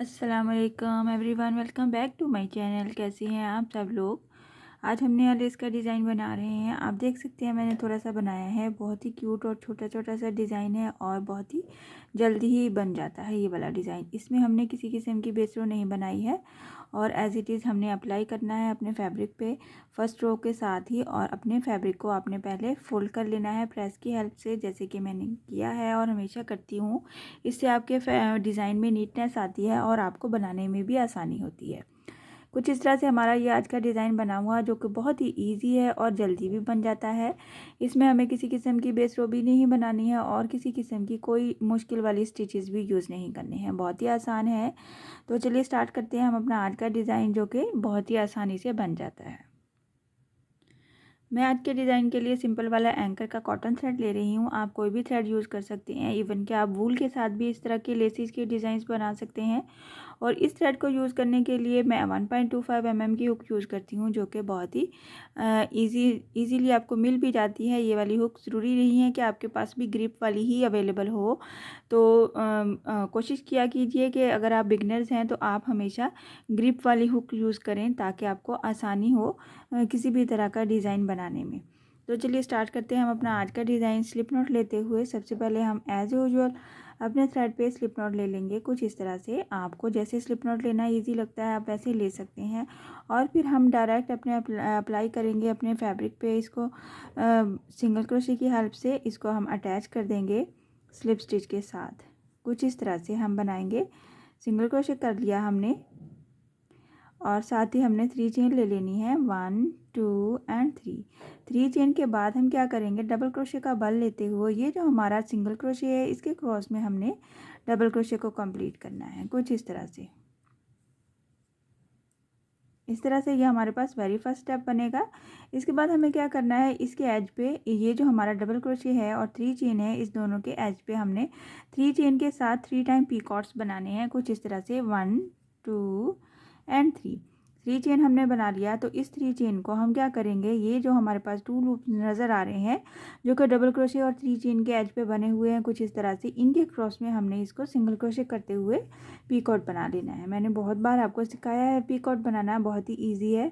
अस्सलाम वालेकुम everyone, welcome back to my channel. कैसे हैं आप सब लोग। आज हम नया लेस का डिज़ाइन बना रहे हैं। आप देख सकते हैं मैंने थोड़ा सा बनाया है, बहुत ही क्यूट और छोटा छोटा सा डिज़ाइन है और बहुत ही जल्दी ही बन जाता है ये वाला डिज़ाइन। इसमें हमने किसी किस्म की बेस रो नहीं बनाई है और एज़ इट इज़ हमने अप्लाई करना है अपने फैब्रिक पे फर्स्ट रो के साथ ही। और अपने फैब्रिक को आपने पहले फोल्ड कर लेना है प्रेस की हेल्प से, जैसे कि मैंने किया है और हमेशा करती हूँ। इससे आपके डिज़ाइन में नीटनेस आती है और आपको बनाने में भी आसानी होती है। कुछ इस तरह से हमारा ये आज का डिज़ाइन बना हुआ, जो कि बहुत ही इजी है और जल्दी भी बन जाता है। इसमें हमें किसी किस्म की बेस रो भी नहीं बनानी है और किसी किस्म की कोई मुश्किल वाली स्टिचेस भी यूज़ नहीं करनी है, बहुत ही आसान है। तो चलिए स्टार्ट करते हैं हम अपना आज का डिज़ाइन, जो कि बहुत ही आसानी से बन जाता है। मैं आज के डिज़ाइन के लिए सिंपल वाला एंकर का कॉटन थ्रेड ले रही हूँ। आप कोई भी थ्रेड यूज़ कर सकते हैं, इवन कि आप वूल के साथ भी इस तरह के लेसिस के डिज़ाइंस बना सकते हैं। और इस थ्रेड को यूज़ करने के लिए मैं 1.25 mm की हुक यूज़ करती हूँ, जो कि बहुत ही ईज़िली आपको मिल भी जाती है। ये वाली हुक ज़रूरी नहीं है कि आपके पास भी ग्रिप वाली ही अवेलेबल हो। तो कोशिश किया कीजिए कि अगर आप बिगनर्स हैं तो आप हमेशा ग्रिप वाली हुक यूज़ करें, ताकि आपको आसानी हो किसी भी तरह का डिज़ाइन बनाने में। तो चलिए स्टार्ट करते हैं हम अपना आज का डिज़ाइन। स्लिप नॉट लेते हुए सबसे पहले हम एज़ यूजुअल अपने थ्रेड पे स्लिप नॉट ले लेंगे कुछ इस तरह से। आपको जैसे स्लिप नॉट लेना इजी लगता है आप वैसे ले सकते हैं। और फिर हम डायरेक्ट अपने अप्लाई करेंगे अपने फैब्रिक पे। इसको सिंगल क्रोशे की हेल्प से इसको हम अटैच कर देंगे स्लिप स्टिच के साथ। कुछ इस तरह से हम बनाएंगे। सिंगल क्रोशे कर लिया हमने और साथ ही हमने 3 चेन ले लेनी है, 1 2 एंड 3। 3 चेन के बाद हम क्या करेंगे, डबल क्रोशे का बल लेते हुए ये जो हमारा सिंगल क्रोशे है इसके क्रॉस में हमने डबल क्रोशे को कंप्लीट करना है कुछ इस तरह से। इस तरह से ये हमारे पास वेरी फर्स्ट स्टेप बनेगा। इसके बाद हमें क्या करना है, इसके एज पे ये जो हमारा डबल क्रोशे है और 3 चेन है, इस दोनों के एज पे हमने 3 चेन के साथ 3 टाइम पीकॉट्स बनाने हैं कुछ इस तरह से। 1 2 एंड 3 चेन हमने बना लिया। तो इस 3 चेन को हम क्या करेंगे, ये जो हमारे पास 2 लूप नज़र आ रहे हैं जो कि डबल क्रोशे और 3 चेन के एज पे बने हुए हैं कुछ इस तरह से, इनके क्रॉस में हमने इसको सिंगल क्रोशे करते हुए पीकॉट बना लेना है। मैंने बहुत बार आपको सिखाया है पीकॉट बनाना, बहुत ही ईजी है।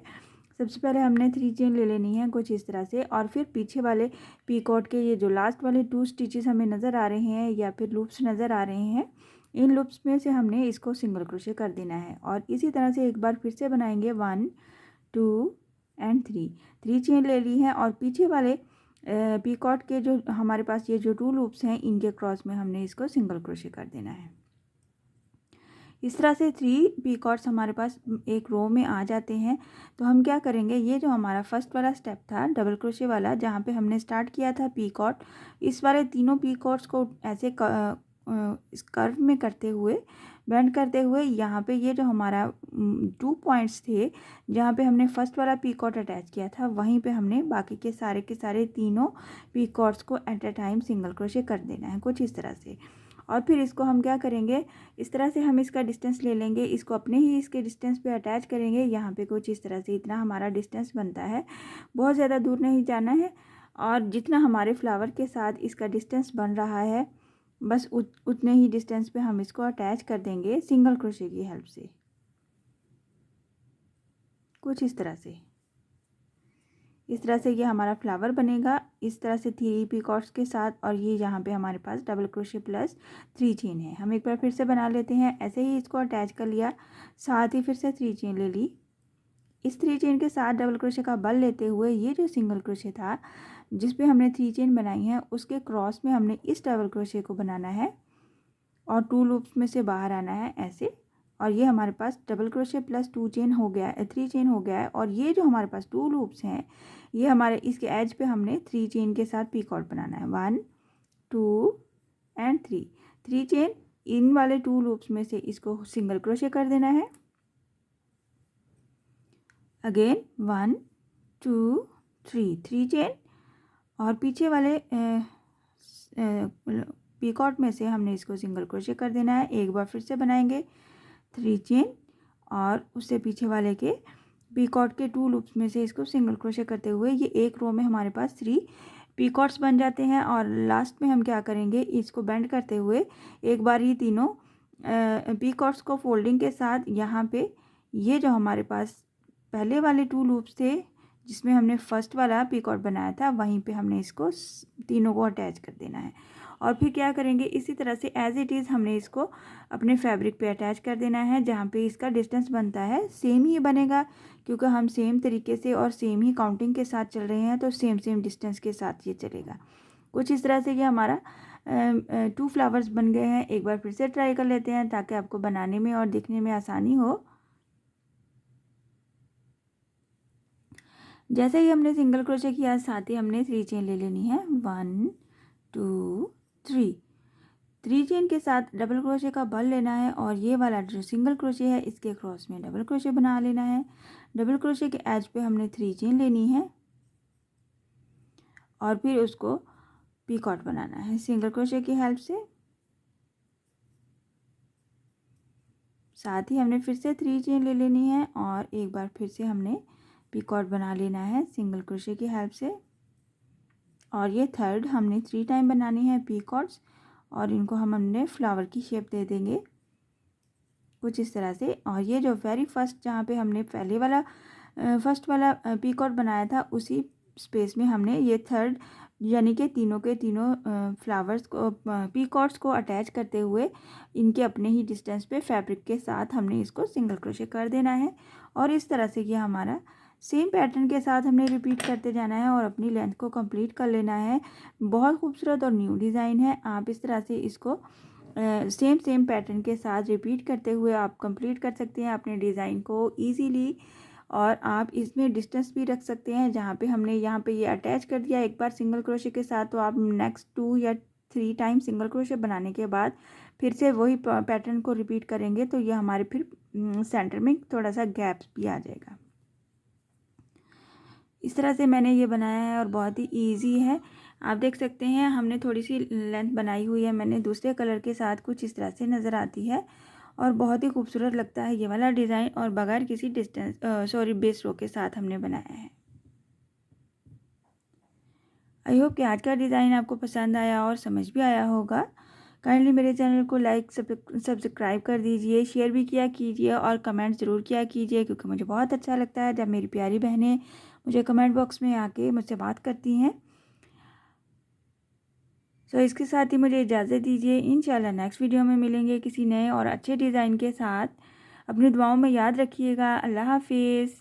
सबसे पहले हमने 3 चेन ले लेनी है कुछ इस तरह से और फिर पीछे वाले पीकॉट के ये जो लास्ट वाले 2 स्टिचेस हमें नज़र आ रहे हैं या फिर लूप्स नज़र आ रहे हैं, इन लूप्स में से हमने इसको सिंगल क्रोशे कर देना है। और इसी तरह से एक बार फिर से बनाएंगे 1 2 एंड 3 चेन ले ली है और पीछे वाले पीकॉट के जो हमारे पास ये जो 2 लूप्स हैं इनके क्रॉस में हमने इसको सिंगल क्रोशे कर देना है। इस तरह से 3 पीकॉट्स हमारे पास एक रो में आ जाते हैं। तो हम क्या करेंगे, ये जो हमारा फर्स्ट वाला स्टेप था डबल क्रोशे वाला, जहाँ पे हमने स्टार्ट किया था पीकॉट, इस वाले तीनों पीकॉट्स को ऐसे इस कर्व में करते हुए बेंड करते हुए यहाँ पे ये जो हमारा 2 पॉइंट्स थे जहाँ पे हमने फर्स्ट वाला पीकॉट अटैच किया था, वहीं पे हमने बाकी के सारे तीनों पीकॉट्स को at a time single crochet कर देना है कुछ इस तरह से। और फिर इसको हम क्या करेंगे, इस तरह से हम इसका डिस्टेंस ले लेंगे, इसको अपने ही इसके डिस्टेंस पे अटैच करेंगे। यहाँ पे कुछ इस तरह से इतना हमारा डिस्टेंस बनता है, बहुत ज़्यादा दूर नहीं जाना है। और जितना हमारे फ्लावर के साथ इसका डिस्टेंस बन रहा है, बस उतने ही डिस्टेंस पे हम इसको अटैच कर देंगे सिंगल क्रोशे की हेल्प से कुछ इस तरह से। इस तरह से ये हमारा फ्लावर बनेगा, इस तरह से 3 पीकॉट्स के साथ। और ये यहाँ पे हमारे पास डबल क्रोशे प्लस 3 चेन है। हम एक बार फिर से बना लेते हैं। ऐसे ही इसको अटैच कर लिया, साथ ही फिर से 3 चेन ले ली। इस 3 चेन के साथ डबल क्रोशे का बल लेते हुए ये जो सिंगल क्रोशे था जिस पे हमने 3 चेन बनाई है, उसके क्रॉस में हमने इस डबल क्रोशे को बनाना है और 2 लूप्स में से बाहर आना है ऐसे। और ये हमारे पास डबल क्रोशे प्लस 2 चेन हो गया है, 3 चेन हो गया है। और ये जो हमारे पास 2 लूप्स हैं, ये हमारे इसके एज पे हमने 3 चेन के साथ पीकॉट बनाना है। 1 2 एंड 3 चेन, इन वाले 2 लूप्स में से इसको सिंगल क्रोशे कर देना है। अगेन 1 2 3 चेन और पीछे वाले पीकॉट में से हमने इसको सिंगल क्रोशे कर देना है। एक बार फिर से बनाएंगे 3 चेन और उससे पीछे वाले के पीकॉट के 2 लूप्स में से इसको सिंगल क्रोशे करते हुए ये एक रो में हमारे पास 3 पीकॉट्स बन जाते हैं। और लास्ट में हम क्या करेंगे, इसको बेंड करते हुए एक बार ही तीनों पीकॉट्स को फोल्डिंग के साथ यहाँ पे ये जो हमारे पास पहले वाले 2 लूप्स थे जिसमें हमने फर्स्ट वाला पीकॉट बनाया था, वहीं पे हमने इसको तीनों को अटैच कर देना है। और फिर क्या करेंगे, इसी तरह से एज इट इज़ हमने इसको अपने फैब्रिक पे अटैच कर देना है। जहाँ पे इसका डिस्टेंस बनता है सेम ही बनेगा, क्योंकि हम सेम तरीके से और सेम ही काउंटिंग के साथ चल रहे हैं, तो सेम सेम डिस्टेंस के साथ ये चलेगा। कुछ इस तरह से ये हमारा 2 फ्लावर्स बन गए हैं। एक बार फिर से ट्राई कर लेते हैं ताकि आपको बनाने में और दिखने में आसानी हो। जैसे ही हमने सिंगल क्रोशे किया, साथ ही हमने 3 चेन ले लेनी है। 1 2 3 चेन के साथ डबल क्रोशे का बल लेना है और ये वाला जो सिंगल क्रोशे है इसके क्रॉस में डबल क्रोशे बना लेना है। डबल क्रोशे के एज पे हमने 3 चेन लेनी है और फिर उसको पीकॉट बनाना है सिंगल क्रोशे की हेल्प से। साथ ही हमने फिर से 3 चेन ले लेनी है और एक बार फिर से हमने पीकॉट बना लेना है सिंगल क्रोशे की हेल्प से। और ये थर्ड हमने 3 टाइम बनानी है पीकॉट्स और इनको हमने फ्लावर की शेप दे देंगे कुछ इस तरह से। और ये जो वेरी फर्स्ट जहाँ पे हमने पहले वाला फर्स्ट वाला पीकॉट बनाया था, उसी स्पेस में हमने ये थर्ड यानी कि तीनों के तीनों फ्लावर्स को पीकॉट्स को अटैच करते हुए इनके अपने ही डिस्टेंस पे फैब्रिक के साथ हमने इसको सिंगल क्रोशे कर देना है। और इस तरह से ये हमारा सेम पैटर्न के साथ हमने रिपीट करते जाना है और अपनी लेंथ को कंप्लीट कर लेना है। बहुत खूबसूरत और न्यू डिज़ाइन है। आप इस तरह से इसको सेम पैटर्न के साथ रिपीट करते हुए आप कंप्लीट कर सकते हैं अपने डिज़ाइन को इजीली। और आप इसमें डिस्टेंस भी रख सकते हैं। जहाँ पे हमने यहाँ पे ये अटैच कर दिया एक बार सिंगल क्रोशे के साथ, तो आप नेक्स्ट 2 या 3 टाइम सिंगल क्रोशे बनाने के बाद फिर से वही पैटर्न को रिपीट करेंगे, तो ये हमारे फिर सेंटर में थोड़ा सा गैप भी आ जाएगा। इस तरह से मैंने ये बनाया है और बहुत ही इजी है। आप देख सकते हैं हमने थोड़ी सी लेंथ बनाई हुई है मैंने दूसरे कलर के साथ, कुछ इस तरह से नज़र आती है और बहुत ही खूबसूरत लगता है ये वाला डिज़ाइन। और बगैर किसी बेस रो के साथ हमने बनाया है। आई होप कि आज का डिज़ाइन आपको पसंद आया और समझ भी आया होगा। काइंडली मेरे चैनल को लाइक सब्सक्राइब कर दीजिए, शेयर भी किया कीजिए और कमेंट ज़रूर किया कीजिए, क्योंकि मुझे बहुत अच्छा लगता है जब मेरी प्यारी बहनें मुझे कमेंट बॉक्स में आके मुझसे बात करती हैं। सो इसके साथ ही मुझे इजाज़त दीजिए। इंशाल्लाह नेक्स्ट वीडियो में मिलेंगे किसी नए और अच्छे डिज़ाइन के साथ। अपनी दुआओं में याद रखिएगा। अल्लाह हाफिज़।